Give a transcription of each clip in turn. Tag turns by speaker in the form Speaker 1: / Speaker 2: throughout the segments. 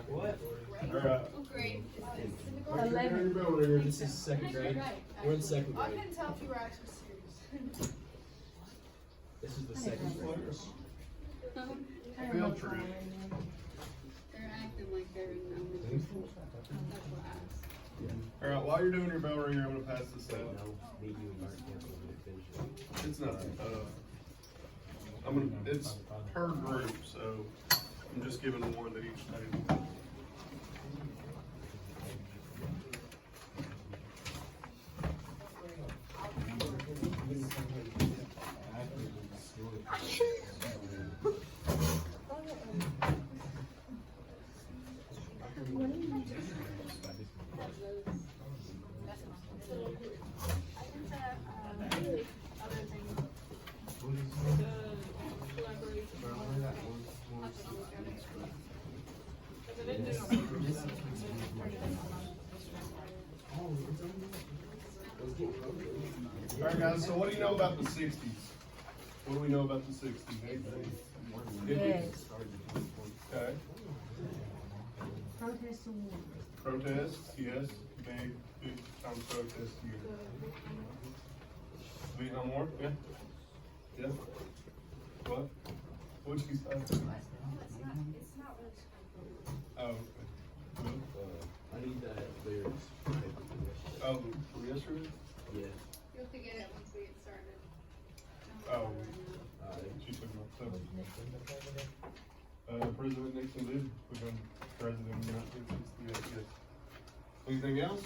Speaker 1: What?
Speaker 2: Oh, great.
Speaker 1: This is second grade. We're in second
Speaker 2: I
Speaker 1: grade.
Speaker 2: couldn't tell if you were actually serious.
Speaker 1: This is the second grade.
Speaker 3: Field trip.
Speaker 2: They're acting like they're in elementary school. That's what I asked.
Speaker 3: Alright, while you're doing your bell ring, I'm gonna pass this out. It's not, it's per group, so I'm just giving one to each table. Alright guys, so what do you know about the 60s? What do we know about the 60s?
Speaker 4: Yes.
Speaker 3: Okay.
Speaker 4: Protest award.
Speaker 3: Protests, yes. Big time protest here. Vietnam War, yeah? Yeah? What? What'd you say? Oh, okay. Good.
Speaker 1: I need that lyrics.
Speaker 3: Oh, from yesterday?
Speaker 1: Yeah.
Speaker 2: You'll forget it once we get started.
Speaker 3: Oh, she took my stuff. President Nixon did become president in 1968, yes. Anything else?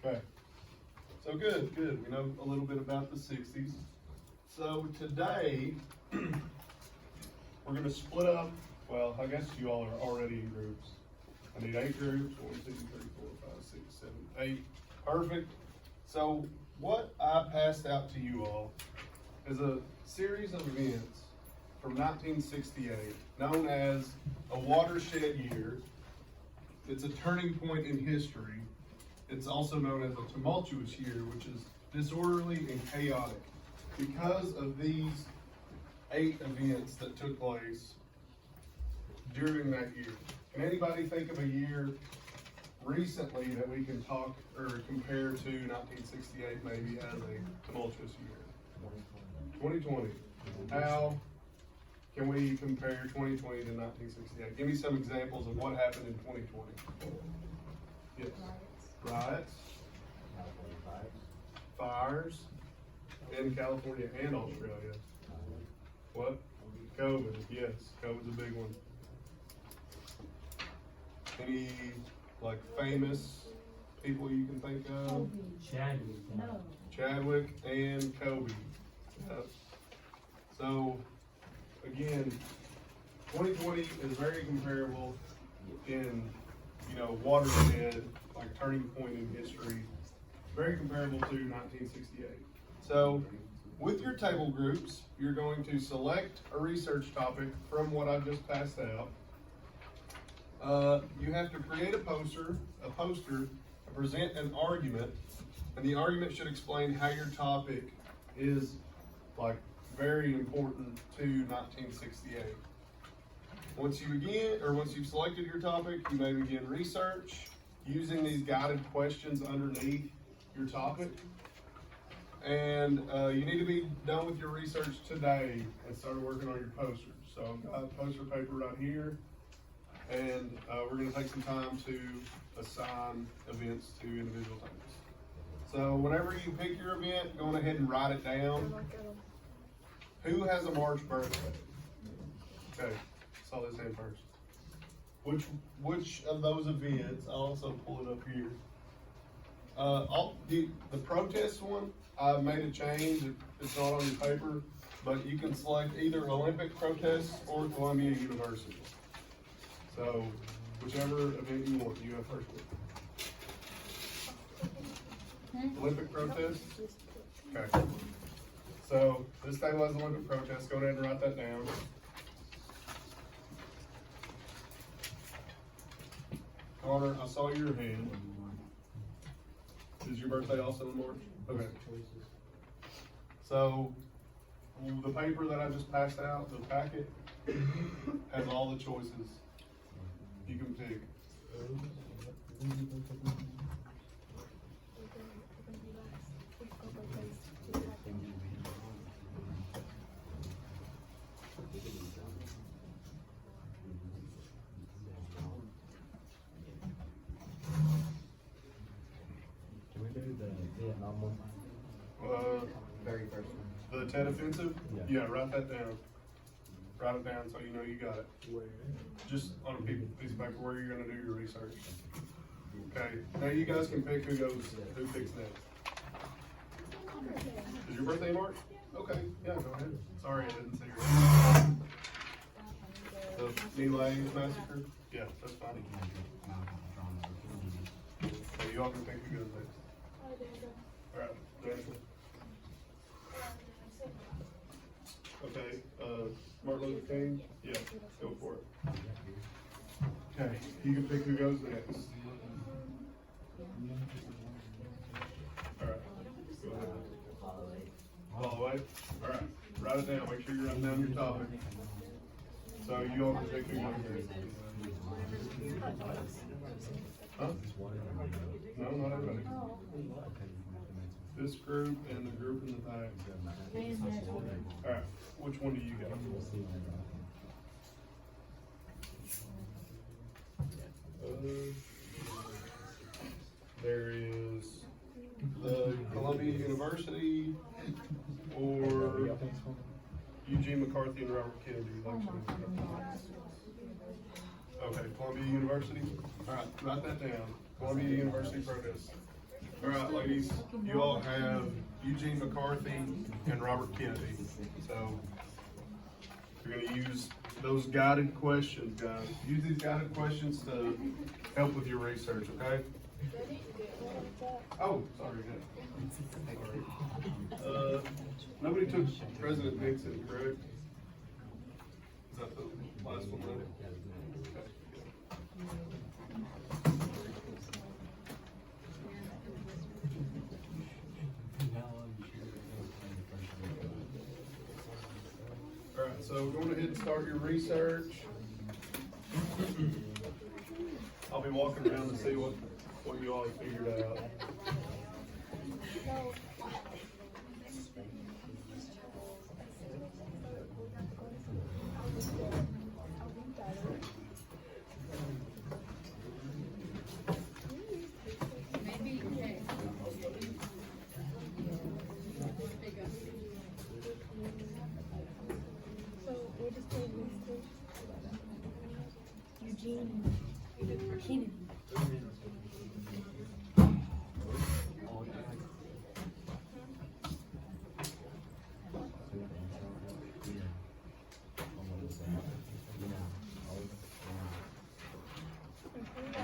Speaker 3: Okay. So good. We know a little bit about the 60s. So today, we're gonna split up, well, I guess you all are already in groups. I need 8 groups, 1, 2, 3, 4, 5, 6, 7, 8. Perfect. So what I passed out to you all is a series of events from 1968, known as a watershed year. It's a turning point in history. It's also known as a tumultuous year, which is disorderly and chaotic because of these 8 events that took place during that year. Can anybody think of a year recently that we can talk or compare to 1968 maybe as a tumultuous year? 2020. How can we compare 2020 to 1968? Give me some examples of what happened in 2020. Yes. Riots. Fires in California and Australia. What? COVID. Yes, COVID's a big one. Any like famous people you can think of?
Speaker 4: No.
Speaker 3: Chadwick and Kobe. Yep. So again, 2020 is very comparable in, watershed, like turning point in history. Very comparable to 1968. So with your table groups, you're going to select a research topic from what I just passed out. You have to create a poster to present an argument, and the argument should explain how your topic is like very important to 1968. Once you've selected your topic, you may begin research using these guided questions underneath your topic. And you need to be done with your research today and start working on your posters. So I've got poster paper right here, and we're going to take some time to assign events to individual topics. So whenever you pick your event, go ahead and write it down. Who has a March birthday? Okay, saw this hand first. Which of those events? I'll also pull it up here. The protest one, I made a change. It's not on your paper, but you can select either Olympic protests or Columbia University. So whichever event you want, you have first one. Olympic protests? Okay. So this table has Olympic protests. Go ahead and write that down. Connor, I saw your hand. Is your birthday also in March? Okay. So the paper that I just passed out, the packet, has all the choices you can pick.
Speaker 1: Can we do the Vietnam one?
Speaker 4: Very first one.
Speaker 3: The Tet Offensive?
Speaker 1: Yeah.
Speaker 3: Yeah, write that down. Write it down so you know you got it.
Speaker 1: Where?
Speaker 3: Just on a piece of paper where you're gonna do your research. Okay, now you guys can pick who picks next. Is your birthday in March? Okay, yeah, go ahead. Sorry, I didn't see your. The Neelay Massacre? Yeah, that's fine. So you all can pick who goes next. Alright, Jennifer. Okay, Martin Luther King? Yeah, go for it. Okay, you can pick who goes next. Alright, go ahead. Follow away? Alright, write it down, make sure you're writing down your topic. So you all can pick who goes next. Huh? No, not everybody. This group and the group in the back. Alright, which one do you got? There is the Columbia University or Eugene McCarthy and Robert Kennedy election. Okay, Columbia University. Alright, write that down. Columbia University protest. Alright, ladies, you all have Eugene McCarthy and Robert Kennedy. So, you're gonna use those guided questions, guys. Use these guided questions to help with your research, okay? Oh, sorry, yeah. Nobody took President Nixon, correct? Is that the last one, right? Okay. Alright, so go ahead and start your research. I'll be walking around to see what you all have figured out.
Speaker 2: Maybe, okay. Big up.
Speaker 5: So we're just doing these two. Eugene Kennedy.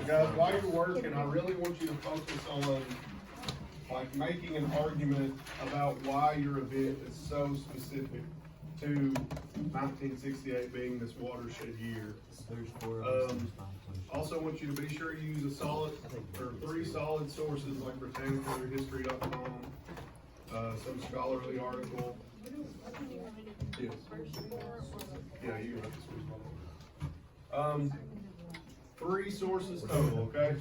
Speaker 3: Guys, while you're working, I really want you to focus on like making an argument about why your event is so specific to 1968 being this watershed year. Also want you to be sure you use a solid, or 3 solid sources like BritannicaHistory.com, some scholarly article. Yes. Yeah, you have this. 3 sources total, okay?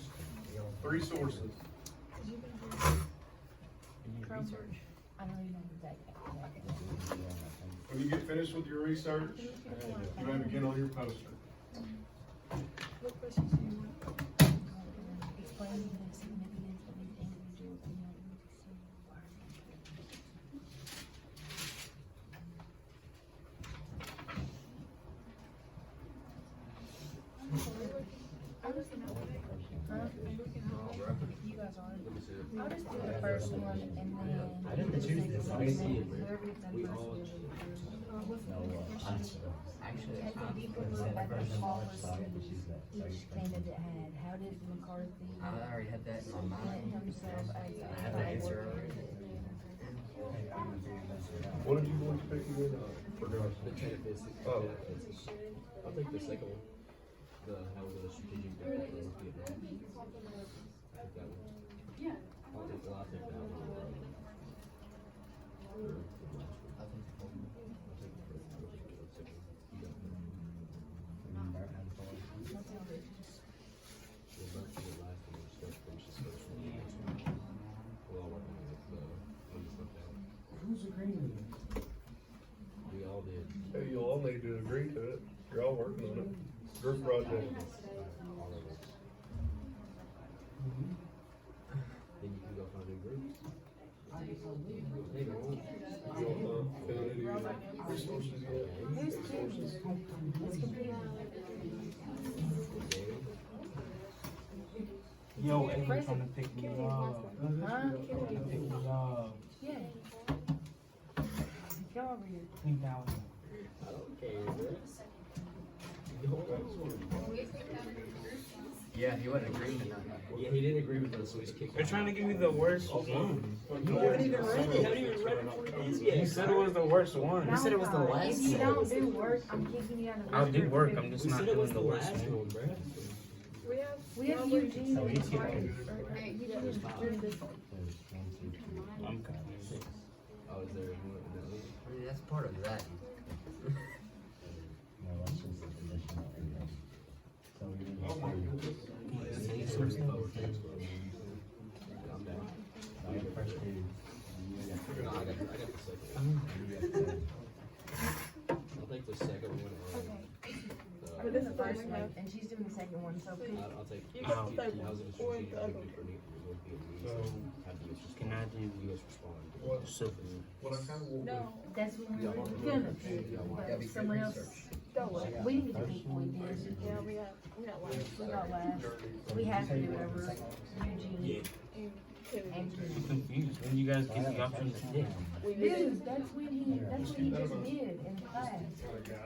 Speaker 3: 3 sources.
Speaker 5: I don't even know exactly.
Speaker 3: When you get finished with your research, you may begin on your poster.
Speaker 5: What questions do you want? Explain the significance of these individuals in your You guys are. I'll just do the first one and then.
Speaker 4: I didn't choose this. I didn't see it.
Speaker 5: Whoever gets done
Speaker 1: We
Speaker 5: first.
Speaker 1: all-
Speaker 4: Actually,
Speaker 5: Take a deeper look at the policy each candidate had. How did McCarthy
Speaker 4: I already had that in my
Speaker 5: present
Speaker 4: mind.
Speaker 5: himself as
Speaker 4: I had that answer already.
Speaker 3: What did you want to pick again?
Speaker 1: The Tet Offensive.
Speaker 3: Oh.
Speaker 1: I'll take the second one. How the strategic weapon for Vietnam. I think that one.
Speaker 2: Yeah.
Speaker 1: I'll take that one.
Speaker 4: I think
Speaker 3: need to agree to it. You're all working on it. Group project.
Speaker 1: Then you can go find a group.
Speaker 3: You want the community resources yet?
Speaker 5: Who's Kenny? It's computer.
Speaker 6: Yo, Ava trying to pick me up.
Speaker 5: Huh?
Speaker 6: Pick me up.
Speaker 5: Yeah. Come over here.
Speaker 6: 3,000.
Speaker 1: I don't care, bro.
Speaker 4: Yeah, he wasn't agreeing to nothing.
Speaker 1: Yeah, he didn't agree with us, so he's kicked.
Speaker 6: They're trying to give me the worst one.
Speaker 1: You haven't even read it. Haven't even read it for these yet.
Speaker 6: You said it was the worst one.
Speaker 4: You said it was the last
Speaker 5: If you
Speaker 4: one.
Speaker 5: don't do work, I'm kicking you out of the
Speaker 6: I'll do work, I'm just
Speaker 1: We
Speaker 6: not
Speaker 1: said it was
Speaker 6: doing
Speaker 1: the
Speaker 6: the worst
Speaker 1: last
Speaker 6: one.
Speaker 1: one, bro.
Speaker 5: We have Eugene.
Speaker 4: So he's
Speaker 5: and Mark.
Speaker 4: getting-
Speaker 2: Hey,
Speaker 5: Eugene is doing this.
Speaker 6: I'm confused.
Speaker 1: Oh, is there one in that list?
Speaker 4: I mean, that's part of that.
Speaker 1: I'm down. No, I got the second one. I'll take the second one.
Speaker 5: But this is the first one, and she's doing the second one, so pick.
Speaker 1: I'll take.
Speaker 6: Ow. Can I do
Speaker 1: You guys respond.
Speaker 6: civil?
Speaker 3: What I kinda want to
Speaker 5: That's what we were gonna pick, but someone else. We didn't get to pick, we did.
Speaker 7: Yeah, we got one.
Speaker 5: We got last. We have to do whatever Eugene and
Speaker 6: I'm
Speaker 5: Kenny.
Speaker 6: confused. When you guys get the option to pick?
Speaker 5: Dude, that's what he just did in class,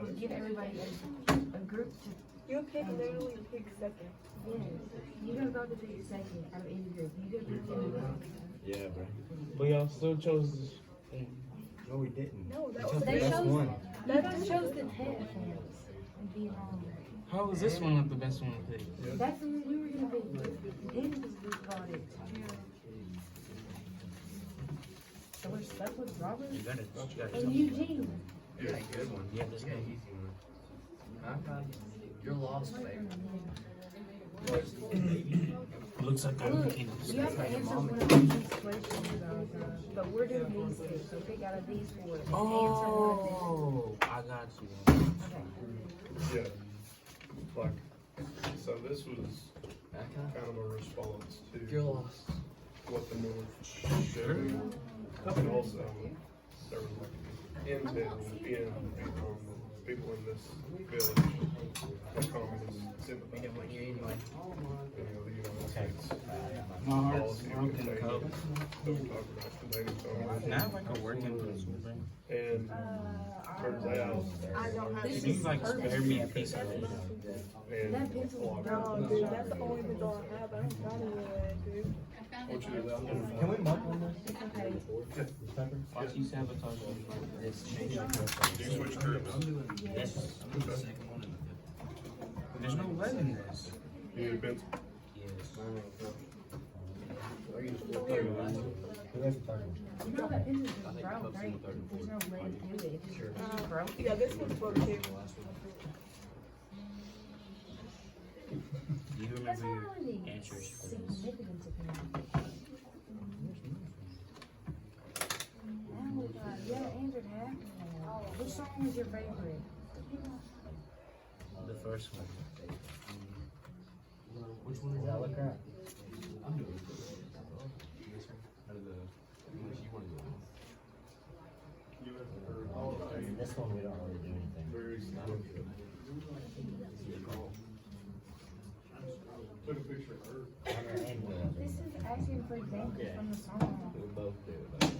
Speaker 5: was give everybody a group to,
Speaker 7: You pick literally pick second.
Speaker 5: yes. You don't go to pick second out of any group, you go pick any group.
Speaker 1: Yeah, bro.
Speaker 6: But y'all still chose this.
Speaker 4: No, we didn't.
Speaker 7: No, that
Speaker 4: We
Speaker 7: was
Speaker 4: chose the
Speaker 5: They
Speaker 4: best
Speaker 5: chose,
Speaker 4: one.
Speaker 5: you guys chose the headphones and be on.
Speaker 6: How is this one not the best one to pick?
Speaker 5: That's the one we were gonna pick, then we got it. So we're stuck with Robert
Speaker 6: You gotta
Speaker 5: and Eugene.
Speaker 4: Yeah, good one. Yeah, this guy easy one. You're lost, baby.
Speaker 6: Looks like I'm
Speaker 5: Look,
Speaker 6: picking.
Speaker 5: you have to answer one of these questions all the time, but we're doing these two, so pick out of these four. and answer one of
Speaker 6: Oh, I got you.
Speaker 5: them. Okay.
Speaker 3: Yeah. Like, so this was kind of a response
Speaker 4: You're
Speaker 3: to
Speaker 4: lost.
Speaker 3: what the North did. And also, there was like intel in people in this village, communist sympathy.
Speaker 4: You want you anyway.
Speaker 3: You know, the United States
Speaker 6: My heart's
Speaker 3: policy
Speaker 6: broken
Speaker 3: contained
Speaker 6: cup.
Speaker 3: that we talked about today. So,
Speaker 6: Now if I could work in this,
Speaker 3: and turns out,
Speaker 7: I don't have
Speaker 6: can you like spare me a piece of it?
Speaker 3: and
Speaker 5: That pencil is
Speaker 7: No,
Speaker 5: dumb.
Speaker 7: dude, that's the only pencil I have. I don't got any of that, dude.
Speaker 2: I found
Speaker 3: what
Speaker 2: it.
Speaker 3: you do that?
Speaker 4: Can we mark on this?
Speaker 5: It's okay.
Speaker 6: Watch you sabotage me.
Speaker 4: It's changed.
Speaker 3: Do you switch groups?
Speaker 6: Yes. There's no lead in this.
Speaker 3: You need a pencil?
Speaker 6: Yes.
Speaker 5: You know that pencil just broke, right? There's no way to do it, it just broke.
Speaker 7: Yeah, this one's broke too.
Speaker 6: Do you
Speaker 5: That's
Speaker 6: remember
Speaker 5: not
Speaker 6: your
Speaker 5: really
Speaker 6: answers?
Speaker 5: significant to me. Oh my God, yeah, answered half of them. Which song was your favorite?
Speaker 6: The first one.
Speaker 1: Which one is that? I'm doing it. Out of the, unless you want to go.
Speaker 4: This one we don't really do anything.
Speaker 3: Very significant. Took a picture of her.
Speaker 5: This is asking for examples from the song.
Speaker 1: We'll both do it. Like that.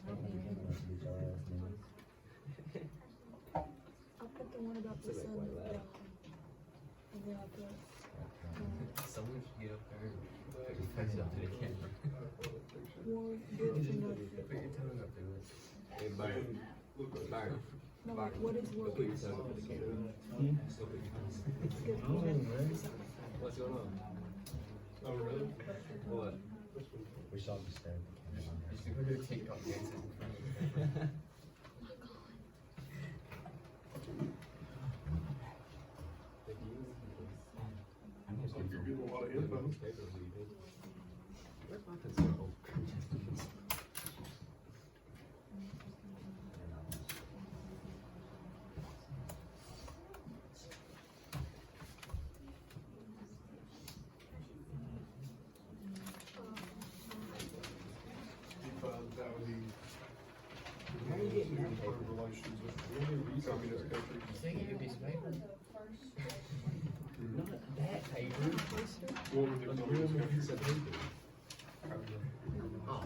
Speaker 5: Oh my God, we should do that.
Speaker 7: I put the one about the sun down. And then I put,
Speaker 4: Someone should get up there and put your face up to the camera.
Speaker 7: one good to know.
Speaker 4: Put your tongue up to it.
Speaker 1: Hey, Byron. Byron.
Speaker 7: No, like, what is
Speaker 1: Go
Speaker 7: work?
Speaker 1: put your tongue up to the camera. Go put your tongue. What's going on?
Speaker 3: Oh, really?
Speaker 1: What?
Speaker 4: We should all just stare at the camera. You should go do a TikTok dances in front of it.
Speaker 3: You're getting a lot of info.
Speaker 1: Where's my pencil? Not that paper.
Speaker 3: What were the
Speaker 1: But the
Speaker 3: colors?
Speaker 1: real piece of paper. Oh,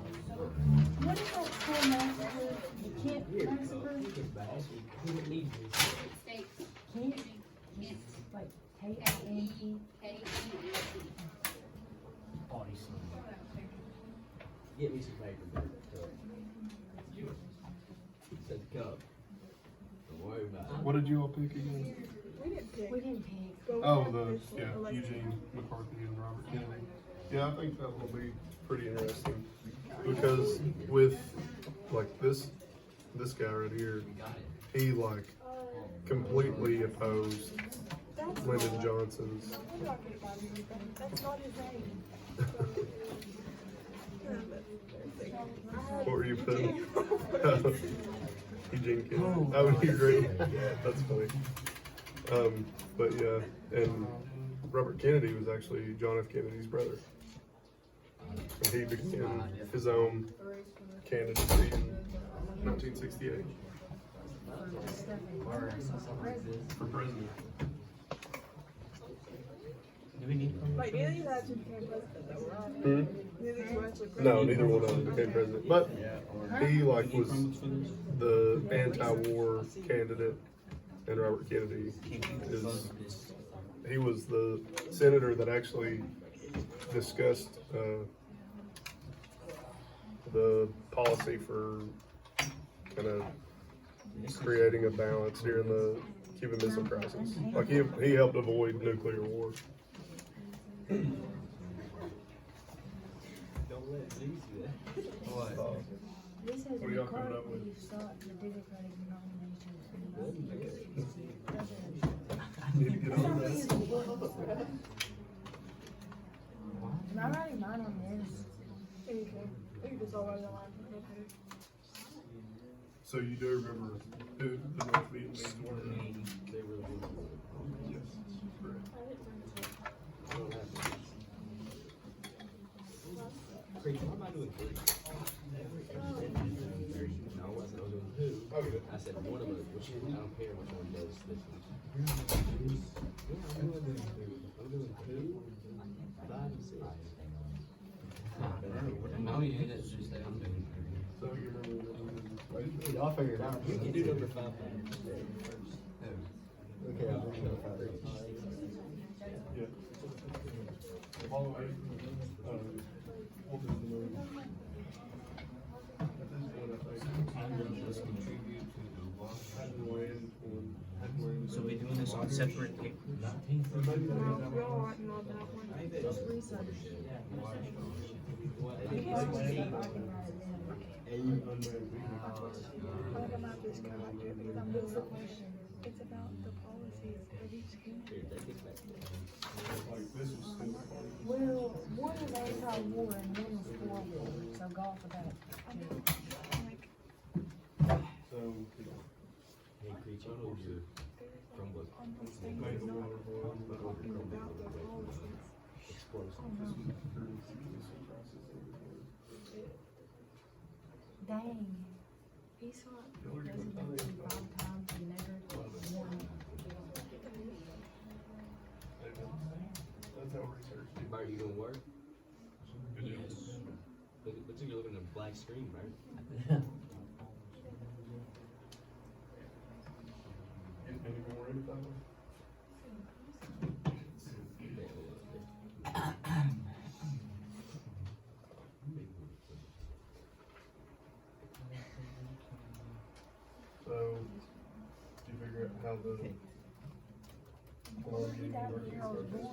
Speaker 5: What is that school massacre? The Kent
Speaker 1: weird.
Speaker 5: massacre?
Speaker 1: He didn't need this.
Speaker 2: States.
Speaker 5: Kent?
Speaker 2: Kent.
Speaker 5: Like, K-I-N-E?
Speaker 2: K-E-N-T.
Speaker 6: Party song.
Speaker 1: Get me some paper, baby. Set the cup. Don't worry about it.
Speaker 3: What did you all pick again?
Speaker 7: We didn't pick.
Speaker 5: We didn't pick.
Speaker 7: But we
Speaker 3: Oh,
Speaker 7: have
Speaker 3: the,
Speaker 7: this
Speaker 3: yeah,
Speaker 7: election.
Speaker 3: Eugene McCarthy and Robert Kennedy. Yeah, I think that will be pretty interesting, because with, like, this guy right here, he, like, completely opposed
Speaker 7: That's
Speaker 3: Lyndon
Speaker 7: not-
Speaker 3: Johnson's.
Speaker 7: We're talking about him, that's not his name. Yeah, but-
Speaker 3: What were you putting? Eugene Kennedy. Oh, you agree? That's funny. But yeah, and Robert Kennedy was actually John F. Kennedy's brother. And he became his own candidacy in 1968 for president.
Speaker 6: Do we need permission?
Speaker 7: Like, neither of you actually became president, though, right?
Speaker 3: Hmm?
Speaker 7: Neither of you actually.
Speaker 3: No, neither one of them became president. But he like was the anti-war candidate, and Robert Kennedy is. He was the senator that actually discussed the policy for kind of creating a balance during the Cuban Missile Crisis. Like he helped avoid nuclear war.
Speaker 1: Don't let Z see that.
Speaker 6: What?
Speaker 5: This says
Speaker 3: What are y'all coming up
Speaker 5: McCarthy
Speaker 3: with?
Speaker 5: sought the Democratic nomination for the
Speaker 3: Need to get on that.
Speaker 5: Am I writing mine on this?
Speaker 7: Anything. We can just all write it on our page.
Speaker 3: So you do remember who the North Vietnamese were?
Speaker 1: They really do.
Speaker 3: Yes, correct.
Speaker 1: I don't have to. Creed, what am I doing three? No, I wasn't. I was doing who.
Speaker 3: Okay.
Speaker 1: I said one of them, which I don't care which one does this one. Yeah, I'm doing who, 5 and 6.
Speaker 6: Oh, yeah, that's just that I'm doing.
Speaker 3: So you remember
Speaker 4: Y'all figure it out.
Speaker 1: You can do number 5.
Speaker 4: Okay, I'll do number 5.
Speaker 3: yeah. All the way. We'll do the move. At this point, I think.
Speaker 6: Let's contribute to the wash.
Speaker 3: Hadn't weighed on.
Speaker 6: So we doing this on separate paper?
Speaker 7: No, we all writing on that one.
Speaker 5: Just research.
Speaker 7: You can't just say I can write it down. I think I might just kind of like do it because I'm
Speaker 5: What's the
Speaker 7: really,
Speaker 5: question?
Speaker 7: it's about the policies of each county.
Speaker 3: Like this was still.
Speaker 5: Well, one is anti-war and one is for war, so go off of that.
Speaker 7: I mean, like,
Speaker 3: So.
Speaker 1: Hey, Creed, you know your Chromebook
Speaker 7: on those things,
Speaker 3: Made
Speaker 7: it's
Speaker 3: the
Speaker 7: not
Speaker 3: water boil, but
Speaker 7: talking about the policies.
Speaker 1: explosive.
Speaker 5: Dang. He sought the presidency 5 times and never won.
Speaker 3: That's how research.
Speaker 1: Bart, you gonna work?
Speaker 6: Yes.
Speaker 1: Looks like you're looking at a black screen, Bart.
Speaker 3: Any more info? So, did you figure out how the
Speaker 5: Well, he died the year I was born.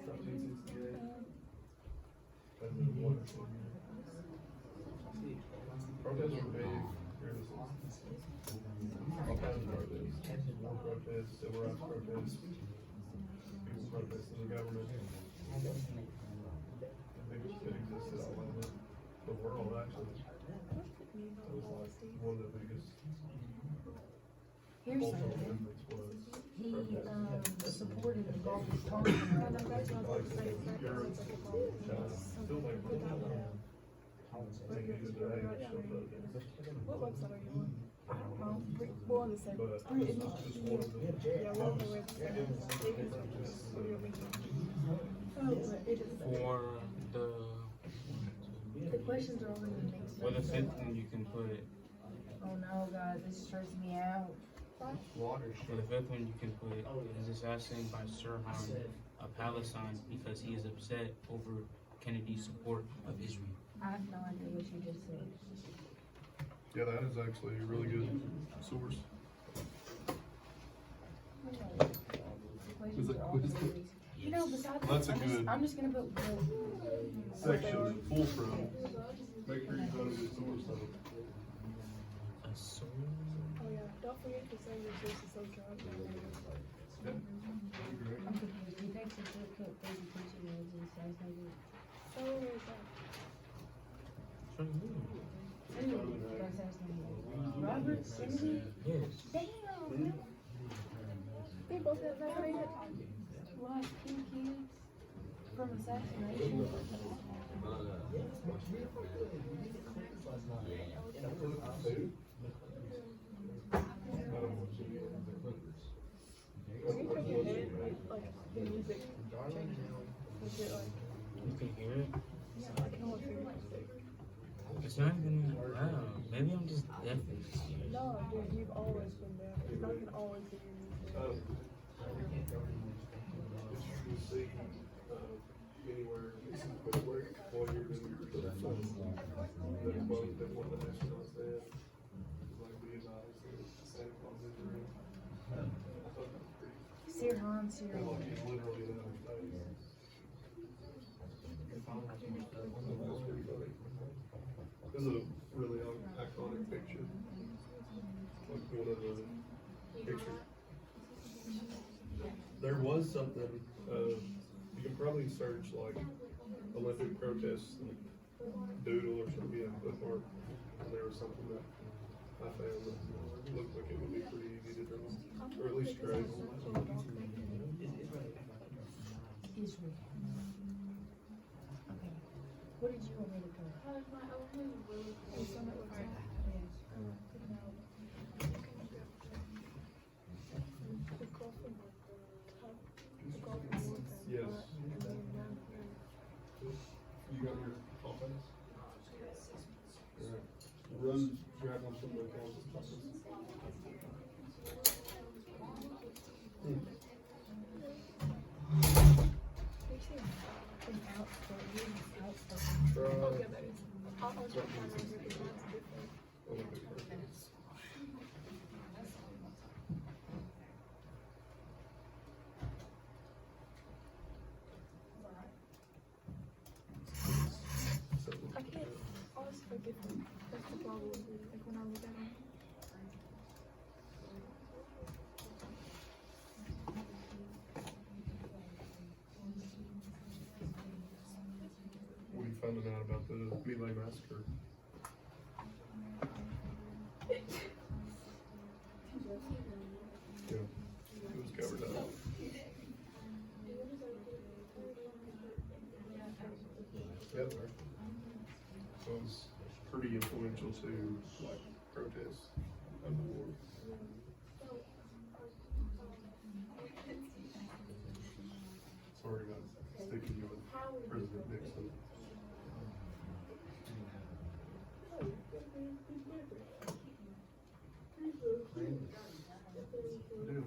Speaker 3: 1768? And then what? Protests were big here in the 60s. All kinds of protests. War protests, civil rights protests, people protesting the government. I think it existed all over the world, actually. It was like one of the biggest
Speaker 5: Here's
Speaker 3: cultural
Speaker 5: something.
Speaker 3: movements was.
Speaker 5: He supported the Gulf of Tonkin.
Speaker 7: I know that's what I was saying, it's like a policy.
Speaker 3: Still like,
Speaker 7: Put that one out.
Speaker 3: I think it is today, it's still protest.
Speaker 7: What website are you on?
Speaker 5: What
Speaker 7: Well, on the same.
Speaker 3: But
Speaker 7: I mean,
Speaker 3: this is just one of them.
Speaker 7: yeah, we're on the website. They can what do you mean? Oh, but it is.
Speaker 6: For
Speaker 5: The questions are only gonna make sense.
Speaker 6: for the fifth one, you can put
Speaker 5: Oh no, guys, this stresses me out.
Speaker 6: for the fifth one you can put is assassinated by Sirhan of Palestine because he is upset over Kennedy's support of Israel.
Speaker 5: I have no idea what you just said.
Speaker 3: Yeah, that is actually a really good source.
Speaker 5: The questions
Speaker 3: Is it-
Speaker 5: are
Speaker 3: what is
Speaker 5: always
Speaker 3: it?
Speaker 5: You know, besides
Speaker 3: That's a
Speaker 5: I'm
Speaker 3: good-
Speaker 5: I'm just gonna put
Speaker 3: Section full from. Make sure you go to the source though.
Speaker 6: A sword?
Speaker 7: Oh yeah, don't forget to send your sources so job.
Speaker 3: Yep.
Speaker 5: I'm confused. You think the book cook education was assassinated?
Speaker 7: So where is that?
Speaker 5: Assassinated. Robert Kennedy?
Speaker 6: Yes.
Speaker 5: Damn!
Speaker 7: They both got assassinated.
Speaker 5: Lost 2 kids from assassination.
Speaker 7: When you put your head, like the music changes. Is it like,
Speaker 6: You can hear it.
Speaker 7: I can almost hear it.
Speaker 6: It's not even loud. Maybe I'm just deaf.
Speaker 7: No, dude, you've always been there. Because I can always hear your music.
Speaker 3: You see, anywhere, but work while you're doing your phone. The quote that one of the astronauts said, like Leonidas said, Santa Claus is real. I thought that was pretty,
Speaker 5: Sirhan, Sirhan.
Speaker 3: like he's literally in outer space. That's pretty funny. This is a really iconic picture. Like one of the pictures. There was something, you can probably search like Olympic protests, like doodle or something, yeah, bookmark, and there was something that I found that looked like it would be pretty easy to draw, or at least trace.
Speaker 5: Israel. Okay. What did you want me to put?
Speaker 7: It's on that website. The golf and top, the golf and water.
Speaker 3: Yes.
Speaker 7: And then down here.
Speaker 3: You got your offense? Alright, run, grab one from the council.
Speaker 5: An outspoken.
Speaker 3: Try
Speaker 7: Okay, that is. I'll try to find out if it's different.
Speaker 3: Olympic protests.
Speaker 7: I can't always forget them. That's the problem. Like when I look at them.
Speaker 3: What are you finding out about the Melee Massacre? Yeah, it was covered up. Yep. So it was pretty influential to like protests of the war. Sorry about sticking you with President Nixon. Do.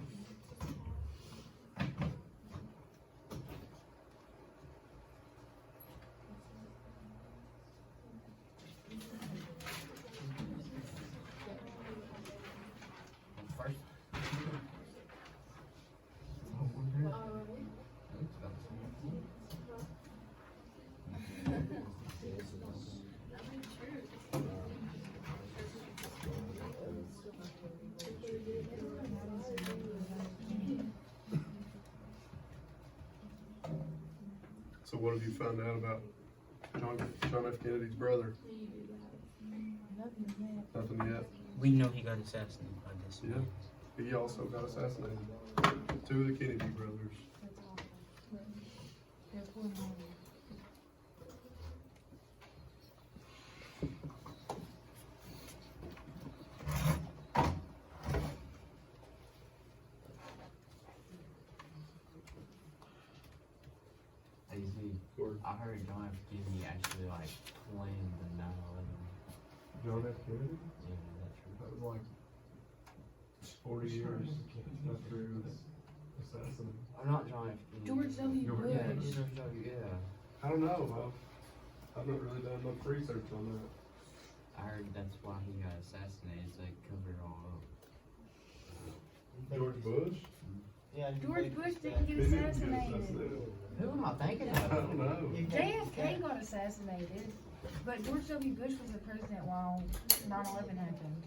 Speaker 6: First.
Speaker 3: So what have you found out about John F. Kennedy's brother?
Speaker 5: Nothing yet.
Speaker 3: Nothing yet.
Speaker 6: We know he got assassinated by this.
Speaker 3: Yeah. He also got assassinated. Two of the Kennedy brothers.
Speaker 5: That's awful. They're poor money.
Speaker 4: I heard John F. Kennedy actually like planned the 9/11.
Speaker 3: John F. Kennedy?
Speaker 4: Yeah, that's true.
Speaker 3: That was like 40 years after he was assassinated.
Speaker 4: Or not John F. Kennedy.
Speaker 5: George W.
Speaker 3: George-
Speaker 4: Yeah,
Speaker 5: Bush.
Speaker 4: George W. Yeah.
Speaker 3: I don't know. I've not really done much research on that.
Speaker 4: I heard that's why he got assassinated, so they covered it all up.
Speaker 3: George Bush?
Speaker 5: George Bush didn't get
Speaker 3: He didn't get
Speaker 5: assassinated.
Speaker 3: assassinated.
Speaker 4: Who am I thinking
Speaker 3: I
Speaker 4: of?
Speaker 3: don't know.
Speaker 5: JFK got assassinated, but George W. Bush was the president while 9/11 happened.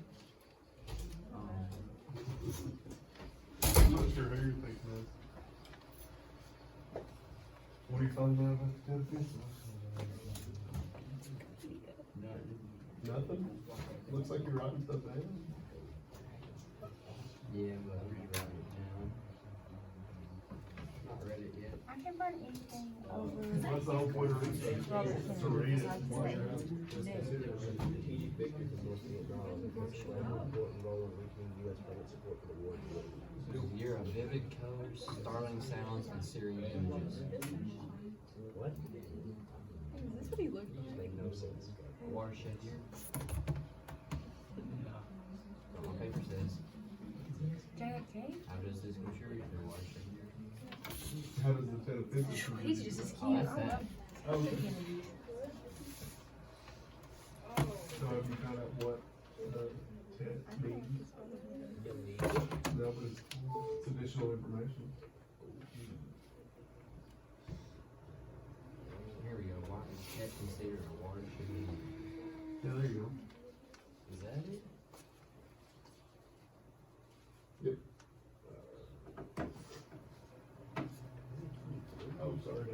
Speaker 3: I'm not sure who you're thinking of. What are you finding out about the Ted Vincent? Nothing? Looks like you're writing stuff down.
Speaker 4: Yeah, but I'm just writing it down. Not read it yet.
Speaker 5: I can run anything over.
Speaker 3: That's the whole point of research,
Speaker 5: Robert
Speaker 3: to read it.
Speaker 1: Strategic victories of North Vietnam and played an important role in weakening U.S. public support for the war.
Speaker 4: Year of vivid colors, startling sounds, and searing images.
Speaker 1: What?
Speaker 5: Is this what he looked like?
Speaker 1: Made no sense.
Speaker 4: A watershed year. My paper says,
Speaker 5: JFK?
Speaker 4: how does this contribute to the watershed year?
Speaker 3: How does the Ted Vincent?
Speaker 5: He's just as
Speaker 4: Oh,
Speaker 5: cute.
Speaker 4: that's
Speaker 5: I
Speaker 4: that.
Speaker 5: love
Speaker 3: Oh,
Speaker 5: the
Speaker 3: okay.
Speaker 5: Kennedys.
Speaker 3: So have you found out what the Ted means? No, but it's additional information.
Speaker 4: Here we go. Why is Ted considered a watershed year?
Speaker 3: Yeah, there you go.
Speaker 4: Is that it?
Speaker 3: Yep. Oh, sorry.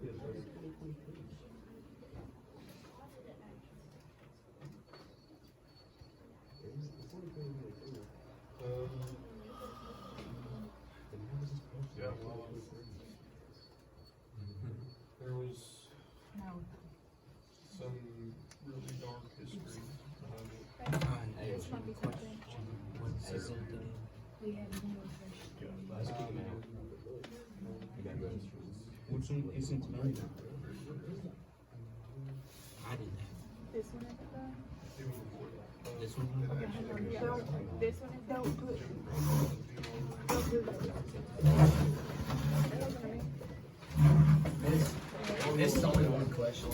Speaker 3: Yes, sir. Yeah, well, there was
Speaker 5: No.
Speaker 3: some really dark history behind it.
Speaker 4: Hey,
Speaker 5: This might be something
Speaker 6: What's it said today?
Speaker 5: we have in your
Speaker 1: Last week now. You got guns.
Speaker 6: Which one isn't tonight? I did that.
Speaker 7: This one at the back?
Speaker 3: Even before that.
Speaker 6: This one?
Speaker 7: Okay, hold on. Don't, this one, don't put, don't do that. That wasn't me.
Speaker 4: This is only one question.